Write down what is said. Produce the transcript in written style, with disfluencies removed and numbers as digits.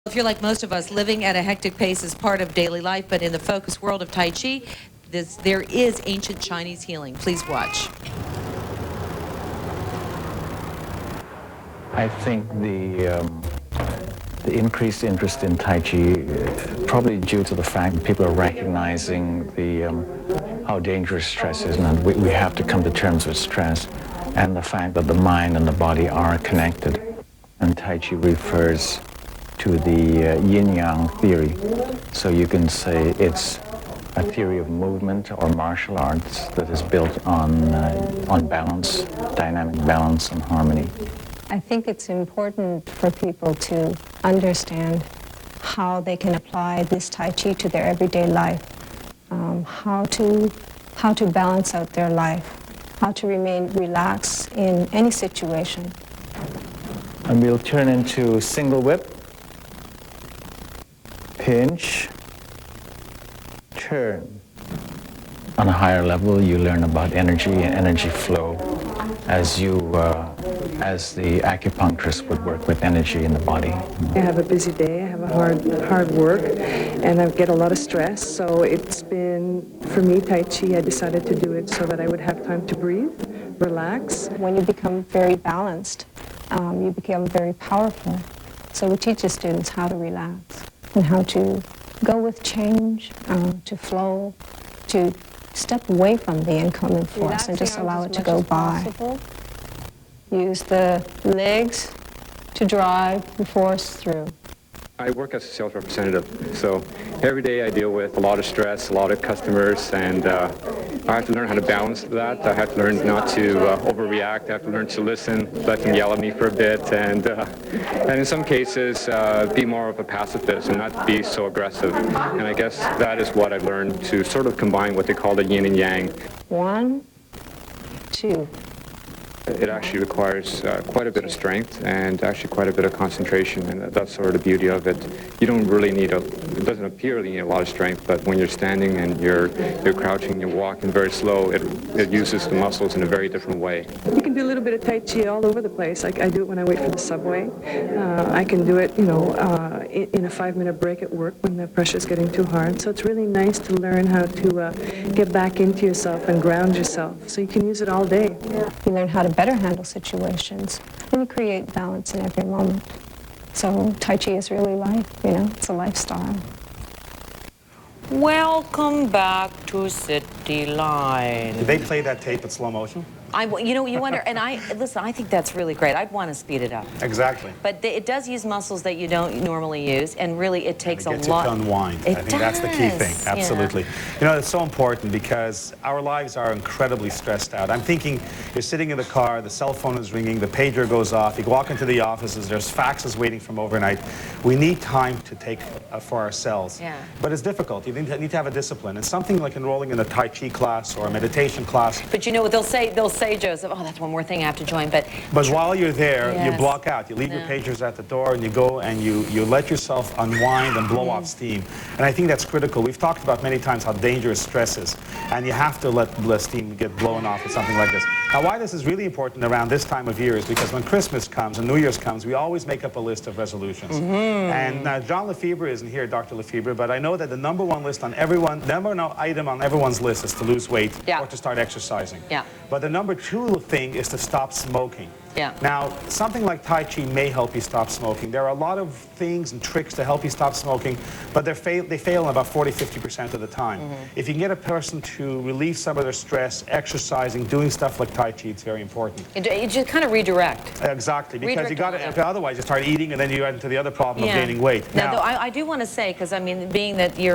If you're like most of us, living at a hectic pace is part of daily life, but in the focused world of Tai Chi, there is ancient Chinese healing. Please watch. I think the increased interest in Tai Chi probably due to the fact that people are recognizing how dangerous stress is, and we have to come to terms with stress, and the fact that the mind and the body are connected. And Tai Chi refers to the yin-yang theory. So you can say it's a theory of movement or martial arts that is built on balance, dynamic balance and harmony. I think it's important for people to understand how they can apply this Tai Chi to their everyday life, how to balance out their life, how to remain relaxed in any situation. And we'll turn into single whip, pinch, turn. On a higher level, you learn about energy and energy flow as the acupuncturist would work with energy in the body. I have a busy day, I have a hard work, and I get a lot of stress, so it's been, for me, Tai Chi, I decided to do it so that I would have time to breathe, relax. When you become very balanced, you become very powerful. So we teach the students how to relax and how to go with change, to flow, to step away from the incoming force and just allow it to go by. Use the legs to drive the force through. I work as a sales representative, so every day I deal with a lot of stress, a lot of customers, and I have to learn how to balance that. I have to learn not to overreact. I have to learn to listen, let them yell at me for a bit, and in some cases be more of a pacifist and not be so aggressive. And I guess that is what I've learned, to sort of combine what they call the yin and yang. 1, 2. It actually requires quite a bit of strength and actually quite a bit of concentration, and that's sort of the beauty of it. You don't really need it doesn't appear that you need a lot of strength, but when you're standing and you're crouching, you're walking very slow, it uses the muscles in a very different way. You can do a little bit of Tai Chi all over the place. Like I do it when I wait for the subway. I can do it, in a 5-minute break at work when the pressure's getting too hard. So it's really nice to learn how to get back into yourself and ground yourself. So you can use it all day. You learn how to better handle situations, and you create balance in every moment. So Tai Chi is really life, it's a lifestyle. Welcome back to Cityline. Did they play that tape in slow motion? You wonder, and listen, I think that's really great. I'd want to speed it up. Exactly. But it does use muscles that you don't normally use, and really it takes a lot. It gets you to unwind. I think that's the key thing, absolutely. Yeah. It's so important because our lives are incredibly stressed out. I'm thinking you're sitting in the car, the cell phone is ringing, the pager goes off, you walk into the offices, there's faxes waiting from overnight. We need time to take for ourselves. Yeah. But it's difficult. You need to have a discipline. It's something like enrolling in a Tai Chi class or a meditation class. But you know what they'll say, Joseph, oh, that's one more thing I have to join, but while you're there, yes. You block out. You leave your pagers at the door and you go and you let yourself unwind and blow off steam. And I think that's critical. We've talked about many times how dangerous stress is, and you have to let the steam get blown off with something like this. Now, why this is really important around this time of year is because when Christmas comes and New Year's comes, we always make up a list of resolutions. And John Lefebvre isn't here, Dr. Lefebvre, but I know that the number one item on everyone's list is to lose weight or to start exercising. Yeah. But the number 2 thing is to stop smoking. Yeah. Now, something like Tai Chi may help you stop smoking. There are a lot of things and tricks to help you stop smoking, but they fail about 40–50% of the time. If you can get a person to relieve some of their stress, exercising, doing stuff like Tai Chi, it's very important. You just kind of redirect. Exactly, because you got to, otherwise you start eating and then you get into the other problem of gaining weight. Now, though, I do want to say, because being that you're